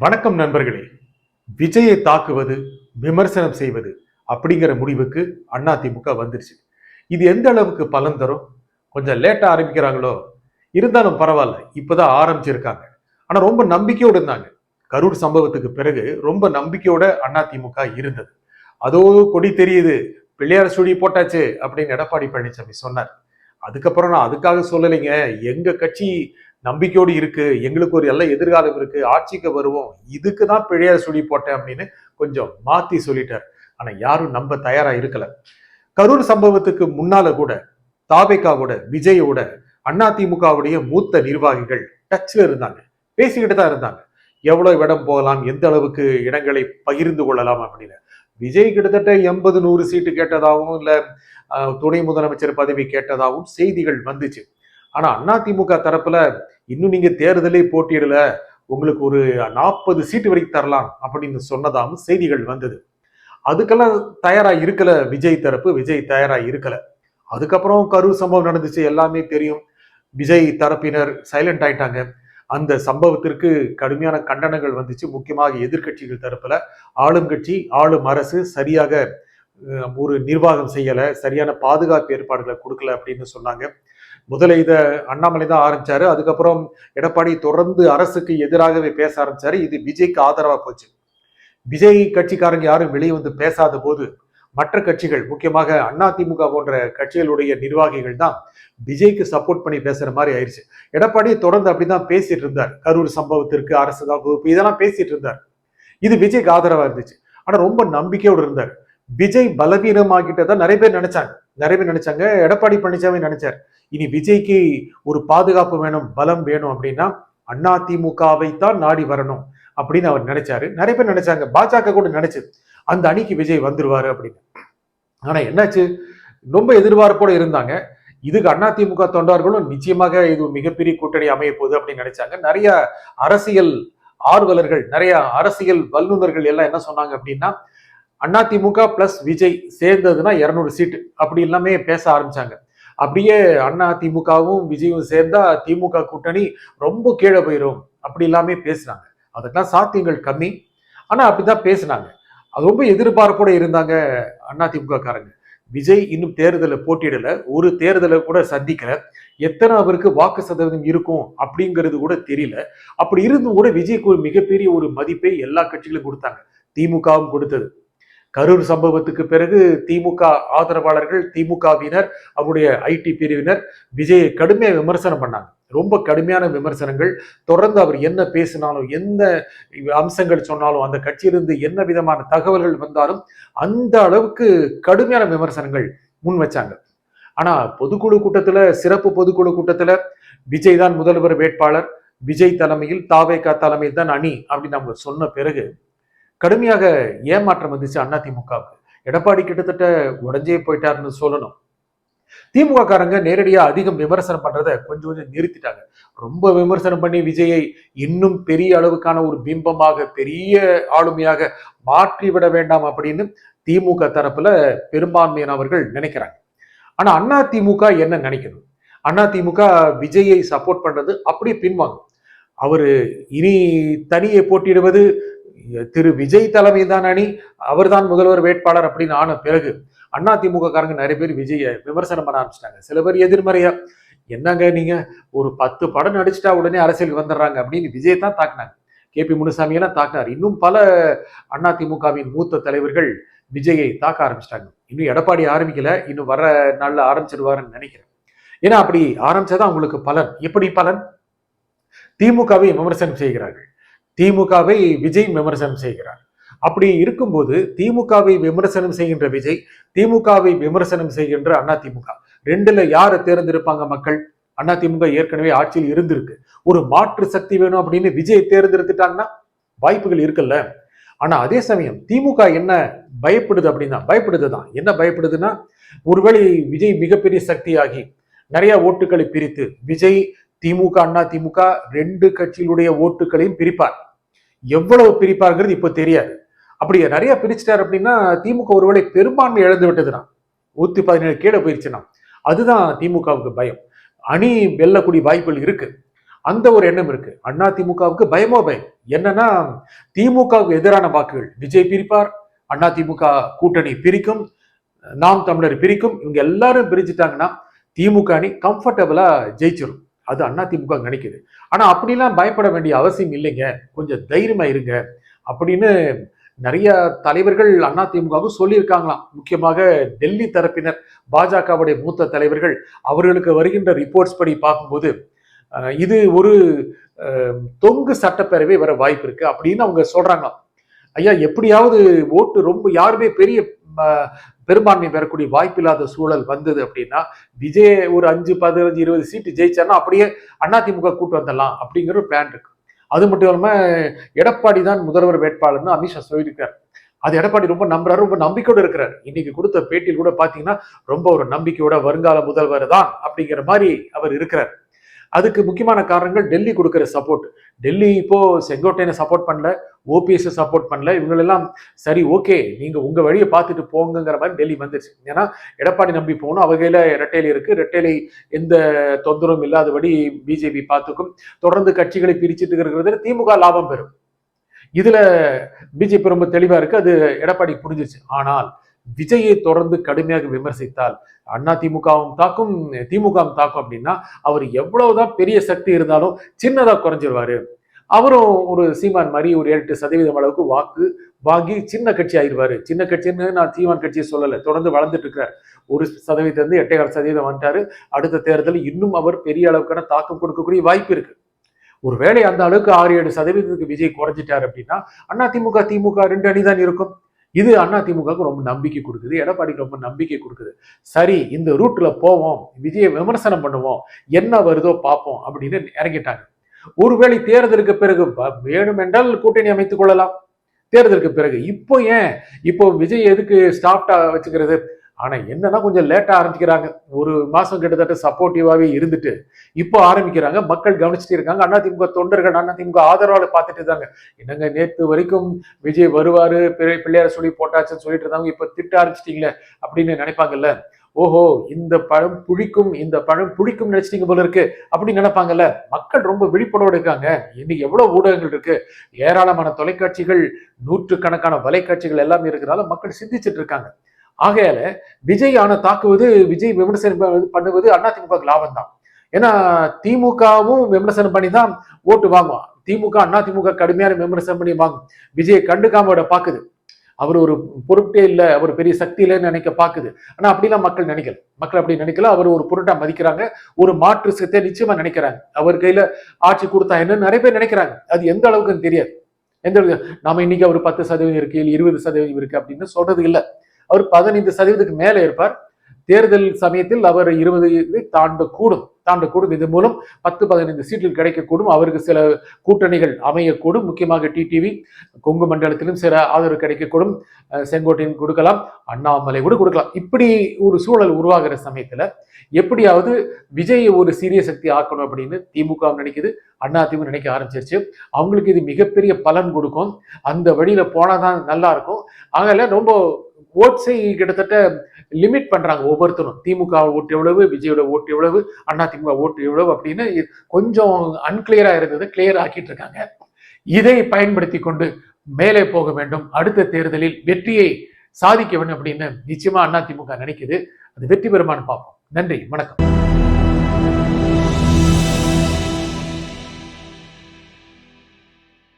வணக்கம் நண்பர்களே. விஜயை தாக்குவது, விமர்சனம் செய்வது அப்படிங்கிற முடிவுக்கு அதிமுக வந்துருச்சு. இது எந்த அளவுக்கு பலன் தரும்? கொஞ்சம் லேட்டா ஆரம்பிக்கிறாங்களோ, இருந்தாலும் பரவாயில்ல, இப்பதான் ஆரம்பிச்சிருக்காங்க. ஆனா ரொம்ப நம்பிக்கையோடு இருந்தாங்க. கரூர் சம்பவத்துக்கு பிறகு ரொம்ப நம்பிக்கையோட அதிமுக இருந்தது. அதோ கொடி தெரியுது, பிள்ளையார் சுழி போட்டாச்சு அப்படின்னு எடப்பாடி பழனிசாமி சொன்னார். அதுக்கப்புறம் நான் அதுக்காக சொல்லலைங்க, எங்க கட்சி நம்பிக்கையோடு இருக்கு, எங்களுக்கு ஒரு நல்ல எதிர்காலம் இருக்கு, ஆட்சிக்கு வருவோம், இதுக்கு தான் பிள்ளையார் சுழி போட்டேன் அப்படின்னு கொஞ்சம் மாத்தி சொல்லிட்டார். ஆனா யாரும் நம்ப தயாரா இருக்கல. கரூர் சம்பவத்துக்கு முன்னால கூட தாவேகாவோட விஜயோட அதிமுகவுடைய மூத்த நிர்வாகிகள் டச்ல இருந்தாங்க, பேசிக்கிட்டு தான் இருந்தாங்க. எவ்வளவு இடம் போகலாம், எந்த அளவுக்கு இடங்களை பகிர்ந்து கொள்ளலாம் அப்படின்னு. விஜய் கிட்டத்தட்ட 80-100 சீட்டு கேட்டதாகவும் இல்ல துணை முதலமைச்சர் பதவி கேட்டதாகவும் செய்திகள் வந்துச்சு. ஆனா அதிமுக தரப்புல இன்னும் நீங்க தேர்தலே போட்டியிடல, உங்களுக்கு ஒரு 40 சீட்டு வரைக்கும் தரலாம் அப்படின்னு சொன்னதாகவும் செய்திகள் வந்தது. அதுக்கெல்லாம் தயாரா இருக்கல விஜய் தரப்பு, விஜய் தயாரா இருக்கல. அதுக்கப்புறம் கரூர் சம்பவம் நடந்துச்சு, எல்லாமே தெரியும். விஜய் தரப்பினர் சைலண்ட் ஆயிட்டாங்க. அந்த சம்பவத்திற்கு கடுமையான கண்டனங்கள் வந்துச்சு, முக்கியமாக எதிர்கட்சிகள் தரப்புல. ஆளும் கட்சி, ஆளும் அரசு சரியாக ஒரு நிர்வாகம் செய்யல, சரியான பாதுகாப்பு ஏற்பாடுகளை கொடுக்கல அப்படின்னு சொன்னாங்க. முதல்ல இத அண்ணாமலை தான் ஆரம்பிச்சாரு. அதுக்கப்புறம் எடப்பாடி தொடர்ந்து அரசுக்கு எதிராகவே பேச ஆரம்பிச்சாரு. இது விஜய்க்கு ஆதரவா போச்சு. விஜய் கட்சிக்காரங்க யாரும் வெளியே வந்து பேசாத போது மற்ற கட்சிகள், முக்கியமாக அதிமுக போன்ற கட்சிகளுடைய நிர்வாகிகள் தான் விஜய்க்கு சப்போர்ட் பண்ணி பேசுற மாதிரி ஆயிடுச்சு. எடப்பாடி தொடர்ந்து அப்படிதான் பேசிட்டு இருந்தார். கரூர் சம்பவத்திற்கு அரசு தான் பொறுப்பு, இதெல்லாம் பேசிட்டு இருந்தார். இது விஜய்க்கு ஆதரவா இருந்துச்சு. ஆனா ரொம்ப நம்பிக்கையோடு இருந்தார். விஜய் பலவீனமாகிட்டதான் நிறைய பேர் நினைச்சாங்க. எடப்பாடி பழனிசாமி நினைச்சார், இனி விஜய்க்கு ஒரு பாதுகாப்பு வேணும், பலம் வேணும் அப்படின்னா அதிமுகவை தான் நாடி வரணும் அப்படின்னு அவர் நினைச்சாரு. நிறைய பேர் நினைச்சாங்க, பாஜக கூட நினைச்சு அந்த அணிக்கு விஜய் வந்துருவாரு அப்படின்னு. ஆனா என்னாச்சு, ரொம்ப எதிர்பார்ப்போட இருந்தாங்க. இதுக்கு அதிமுக தொண்டர்களும் நிச்சயமாக இது மிகப்பெரிய கூட்டணி அமைய போகுது அப்படின்னு நினைச்சாங்க. நிறைய அரசியல் ஆர்வலர்கள், நிறைய அரசியல் வல்லுநர்கள் எல்லாம் என்ன சொன்னாங்க அப்படின்னா, அதிமுக பிளஸ் விஜய் சேர்ந்ததுன்னா 200 சீட்டு அப்படி எல்லாமே பேச ஆரம்பிச்சாங்க. அப்படியே அதிமுகவும் விஜயும் சேர்ந்தா திமுக கூட்டணி ரொம்ப கீழே போயிடும் அப்படி எல்லாமே பேசுனாங்க. அதுக்கெல்லாம் சாத்தியங்கள் கம்மி. ஆனா அப்படிதான் பேசினாங்க. அது ரொம்ப எதிர்பார்ப்போட இருந்தாங்க அதிமுக காரங்க. விஜய் இன்னும் தேர்தலை போட்டியிடல, ஒரு தேர்தலை கூட சந்திக்கல, எத்தனை அவருக்கு வாக்கு சதவீதம் இருக்கும் அப்படிங்கிறது கூட தெரியல. அப்படி இருந்தும் கூட விஜய்க்கு ஒரு மிகப்பெரிய ஒரு மதிப்பை எல்லா கட்சிகளும் கொடுத்தாங்க, திமுகவும் கொடுத்தது. கரூர் சம்பவத்துக்கு பிறகு திமுக ஆதரவாளர்கள், திமுகவினர், அவருடைய ஐடி பிரிவினர் விஜயை கடுமையாக விமர்சனம் பண்ணாங்க. ரொம்ப கடுமையான விமர்சனங்கள். தொடர்ந்து அவர் என்ன பேசினாலும், எந்த அம்சங்கள் சொன்னாலும், அந்த கட்சியிலிருந்து என்ன விதமான தகவல்கள் வந்தாலும் அந்த அளவுக்கு கடுமையான விமர்சனங்கள் முன் வச்சாங்க. ஆனா பொதுக்குழு கூட்டத்துல, சிறப்பு பொதுக்குழு கூட்டத்துல விஜய் தான் முதல்வர் வேட்பாளர், விஜய் தலைமையில், தாவேகா தலைமையில் தான் அணி அப்படின்னு நம்ம சொன்ன பிறகு கடுமையாக ஏமாற்றம் வந்துச்சு அதிமுகவுக்கு. எடப்பாடி கிட்டத்தட்ட உடஞ்சே போயிட்டாருன்னு சொல்லணும். திமுக காரங்க நேரடியா அதிகம் விமர்சனம் பண்றதை கொஞ்சம் கொஞ்சம் நிறுத்திட்டாங்க. ரொம்ப விமர்சனம் பண்ணி விஜயை இன்னும் பெரிய அளவுக்கான ஒரு பிம்பமாக, பெரிய ஆளுமையாக மாற்றி விட வேண்டாம் அப்படின்னு திமுக தரப்புல பெரும்பான்மையானவர்கள் நினைக்கிறாங்க. ஆனா அதிமுக என்ன நினைக்கணும்? அதிமுக விஜயை சப்போர்ட் பண்றது அப்படியே பின்வாங்கும். அவரு இனி தனியே போட்டியிடுவது திரு விஜய் தலைமை தான் அணி, அவர்தான் முதல்வர் வேட்பாளர் அப்படின்னு ஆன பிறகு அதிமுக காரங்க நிறைய பேர் விஜய விமர்சனம் பண்ண ஆரம்பிச்சிட்டாங்க. சில பேர் எதிர்மறையா, என்னங்க நீங்க ஒரு 10 படம் நடிச்சுட்டா உடனே அரசியலுக்கு வந்துடுறாங்க அப்படின்னு விஜய் தான் தாக்குனாங்க. KP முனுசாமி எல்லாம் தாக்கினார். இன்னும் பல அதிமுகவின் மூத்த தலைவர்கள் விஜயை தாக்க ஆரம்பிச்சிட்டாங்க. இன்னும் எடப்பாடி ஆரம்பிக்கல, இன்னும் வர நாள்ல ஆரம்பிச்சிருவாருன்னு நினைக்கிறேன். ஏன்னா அப்படி ஆரம்பிச்சாதான் உங்களுக்கு பலன். எப்படி பலன்? திமுகவை விமர்சனம் செய்கிறார்கள், திமுகவை விஜய் விமர்சனம் செய்கிறார். அப்படி இருக்கும்போது திமுகவை விமர்சனம் செய்கின்ற விஜய், திமுகவை விமர்சனம் செய்கின்ற அதிமுக, ரெண்டுல யாரை தேர்ந்தெடுப்பாங்க மக்கள்? அதிமுக ஏற்கனவே ஆட்சியில் இருந்திருக்கு. ஒரு மாற்று சக்தி வேணும் அப்படின்னு விஜய் தேர்ந்தெடுத்துட்டாங்கன்னா வாய்ப்புகள் இருக்குல்ல. ஆனா அதே சமயம் திமுக என்ன பயப்படுது அப்படின்னா, பயப்படுதுதான். என்ன பயப்படுதுன்னா, ஒருவேளை விஜய் மிகப்பெரிய சக்தியாகி நிறைய ஓட்டுகளை பிரித்து விஜய் திமுக அதிமுக ரெண்டு கட்சிகளுடைய ஓட்டுகளையும் பிரிப்பார். எவ்வளவு பிரிப்பார்ங்கிறது இப்ப தெரியாது. அப்படி நிறைய பிரிச்சுட்டார் அப்படின்னா திமுக ஒருவேளை பெரும்பான்மை இழந்து விட்டதுன்னா, 117 கீழே போயிருச்சுன்னா அதுதான் திமுகவுக்கு பயம். அணி வெல்லக்கூடிய வாய்ப்புகள் இருக்கு. அந்த ஒரு எண்ணம் இருக்கு. அதிமுகவுக்கு பயமோ பயம். என்னன்னா திமுகவுக்கு எதிரான வாக்குகள் விஜய் பிரிப்பார், அதிமுக கூட்டணி பிரிக்கும், நாம் தமிழர் பிரிக்கும். இவங்க எல்லாரும் பிரிச்சுட்டாங்கன்னா திமுக அணி கம்ஃபர்டபுளா ஜெயிச்சிடும். அது அதிமுக நினைக்குது. ஆனா அப்படிலாம் பயப்பட வேண்டிய அவசியம் இல்லைங்க, கொஞ்சம் தைரியமா இருங்க அப்படின்னு நிறைய தலைவர்கள் அதிமுகவும் சொல்லியிருக்காங்களாம். முக்கியமாக டெல்லி தரப்பினர், பாஜகவுடைய மூத்த தலைவர்கள், அவர்களுக்கு வருகின்ற ரிப்போர்ட்ஸ் படி பார்க்கும்போது இது ஒரு தொங்கு சட்டப்பேரவை வர வாய்ப்பு இருக்கு அப்படின்னு அவங்க சொல்றாங்களாம். ஐயா, எப்படியாவது ஓட்டு ரொம்ப யாருமே பெரிய பெரும்பான்மை பெறக்கூடிய வாய்ப்பு இல்லாத சூழல் வந்தது அப்படின்னா விஜய் ஒரு 5, 15, 20 சீட்டு ஜெயிச்சாருன்னா அப்படியே அதிமுக கூட்டு வந்துடலாம் அப்படிங்கிற ஒரு பிளான் இருக்கு. அது மட்டும் இல்லாம எடப்பாடி தான் முதல்வர் வேட்பாளர்னு அமித்ஷா சொல்லியிருக்காரு. அது எடப்பாடி ரொம்ப நம்புறாரு, ரொம்ப நம்பிக்கையோடு இருக்கிறார். இன்னைக்கு கொடுத்த பேட்டியில் கூட பாத்தீங்கன்னா ரொம்ப ஒரு நம்பிக்கையோட வருங்கால முதல்வர் தான் அப்படிங்கிற மாதிரி அவர் இருக்கிறார். அதுக்கு முக்கியமான காரணங்கள் டெல்லி கொடுக்கிற சப்போர்ட். டெல்லி இப்போ செங்கோட்டையனை சப்போர்ட் பண்ணல, ஓபிஎஸ் சப்போர்ட் பண்ணல, இவங்களெல்லாம் சரி ஓகே நீங்க உங்க வழியை பார்த்துட்டு போங்கிற மாதிரி டெல்லி வந்துருச்சு. ஏன்னா எடப்பாடி நம்பி போகணும், அவகையில ரெட்டையில இருக்கு, ரெட்டையிலை எந்த தொந்தரவும் இல்லாதபடி பிஜேபி பார்த்துக்கும், தொடர்ந்து கட்சிகளை பிரிச்சுட்டு இருக்கிறது திமுக லாபம் பெறும். இதுல பிஜேபி ரொம்ப தெளிவா இருக்கு, அது எடப்பாடி புரிஞ்சிருச்சு. ஆனால் விஜயை தொடர்ந்து கடுமையாக விமர்சித்தால் அதிமுகவும் தாக்கும், திமுகவும் தாக்கும் அப்படின்னா அவர் எவ்வளவுதான் பெரிய சக்தி இருந்தாலும் சின்னதா குறைஞ்சிருவாரு. அவரும் ஒரு சீமான் மாதிரி ஒரு 7-8% அளவுக்கு வாக்கு வாங்கி சின்ன கட்சி ஆயிடுவாரு. சின்ன கட்சின்னு நான் சீமான் கட்சியை சொல்லலை, தொடர்ந்து வளர்ந்துட்டு இருக்கிறார். 1% 8.5% வந்துட்டாரு. அடுத்த தேர்தலில் இன்னும் அவர் பெரிய அளவுக்கான தாக்கம் கொடுக்கக்கூடிய வாய்ப்பு இருக்கு. ஒருவேளை அந்த அளவுக்கு 6-7% விஜய் குறைஞ்சிட்டாரு அப்படின்னா அதிமுக திமுக 2 அணிதான் இருக்கும். இது அதிமுகவுக்கு ரொம்ப நம்பிக்கை கொடுக்குது, எடப்பாடிக்கு ரொம்ப நம்பிக்கை கொடுக்குது. சரி இந்த ரூட்ல போவோம், விஜயை விமர்சனம் பண்ணுவோம், என்ன வருதோ பார்ப்போம் அப்படின்னு இறங்கிட்டாங்க. ஒருவேளை தேர்தலுக்கு பிறகு வேணுமென்றால் கூட்டணி அமைத்துக் கொள்ளலாம். தேர்தலுக்கு பிறகு இப்போ விஜய் எதுக்கு ஸ்டாப்டா வச்சுக்கிறது? ஆனா என்னன்னா கொஞ்சம் லேட்டா ஆரம்பிக்கிறாங்க. ஒரு மாசம் கிட்டத்தட்ட சப்போர்ட்டிவாவே இருந்துட்டு இப்போ ஆரம்பிக்கிறாங்க. மக்கள் கவனிச்சுட்டு இருக்காங்க. அதிமுக தொண்டர்கள் அதிமுக ஆதரவாளர் பார்த்துட்டு இருந்தாங்க. என்னங்க நேற்று வரைக்கும் விஜய் வருவாரு, பிள்ளையார சொல்லி போட்டாச்சுன்னு சொல்லிட்டு இருந்தாங்க, இப்ப திட்ட ஆரம்பிச்சிட்டீங்களே அப்படின்னு நினைப்பாங்கல்ல. ஓஹோ இந்த பழம் புளிக்கும், இந்த பழம் புளிக்கும் நினைச்சிட்டீங்க போல இருக்கு அப்படின்னு நினைப்பாங்கல்ல. மக்கள் ரொம்ப விழிப்புணர்வோடு இருக்காங்க. இன்னைக்கு எவ்வளவு ஊடகங்கள் இருக்கு, ஏராளமான தொலைக்காட்சிகள், நூற்றுக்கணக்கான வலைக்காட்சிகள் எல்லாமே இருக்கிறதால மக்கள் சிந்திச்சுட்டு இருக்காங்க. ஆகையால விஜய் தாக்குவது, விஜய் விமர்சனம் பண்ணுவது அதிமுக லாபம் தான். ஏன்னா திமுகவும் விமர்சனம் பண்ணி தான் ஓட்டு வாங்குவான். திமுக அதிமுக கடுமையான விமர்சனம் பண்ணி வாங்கும். விஜயை கண்டுக்காம பாக்குது, அவர் ஒரு பொருட்டே இல்லை, அவர் பெரிய சக்தி இல்லைன்னு நினைக்க பாக்குது. ஆனா அப்படிலாம் மக்கள் நினைக்கல. மக்கள் அப்படி நினைக்கல. அவர் ஒரு பொருட்டா மதிக்கிறாங்க, ஒரு மாற்று சக்தியை நிச்சயமா நினைக்கிறாங்க. அவர் கையில ஆட்சி கொடுத்தா என்ன நிறைய பேர் நினைக்கிறாங்க. அது எந்த அளவுக்குன்னு தெரியாது. நாம இன்னைக்கு அவர் 10% இருக்கு, 20% இருக்கு அப்படின்னு சொல்றது இல்லை. அவர் 15% மேலே இருப்பார். தேர்தல் சமயத்தில் அவர் 20 தாண்டக்கூடும். இது மூலம் 10-15 சீட்டில் கிடைக்கக்கூடும். அவருக்கு சில கூட்டணிகள் அமையக்கூடும். முக்கியமாக டிடிவி, கொங்கு மண்டலத்திலும் சில ஆதரவு கிடைக்கக்கூடும். செங்கோட்டையன் கொடுக்கலாம், அண்ணாமலை கூட கொடுக்கலாம். இப்படி ஒரு சூழல் உருவாகிற சமயத்துல எப்படியாவது விஜய் ஒரு சீரிய சக்தி ஆக்கணும் அப்படின்னு திமுக நினைக்குது, அதிமுக நினைக்க ஆரம்பிச்சிருச்சு. அவங்களுக்கு இது மிகப்பெரிய பலன் கொடுக்கும். அந்த வழியில போனாதான் நல்லா இருக்கும். அதனால ரொம்ப ஓட்ஸை கிட்டத்தட்ட லிமிட் பண்றாங்க ஒவ்வொருத்தரும். திமுக ஓட்டு எவ்வளவு, விஜயோட ஓட்டு எவ்வளவு, அதிமுக ஓட்டு எவ்வளவு அப்படின்னு கொஞ்சம் அன்கிளியரா இருந்தது, கிளியர் ஆக்கிட்டு இருக்காங்க. இதை பயன்படுத்தி கொண்டு மேலே போக வேண்டும், அடுத்த தேர்தலில் வெற்றியை சாதிக்க வேண்டும் அப்படின்னு நிச்சயமா அதிமுக நினைக்குது. அது வெற்றி பெறுமான்னு பார்ப்போம். நன்றி, வணக்கம்.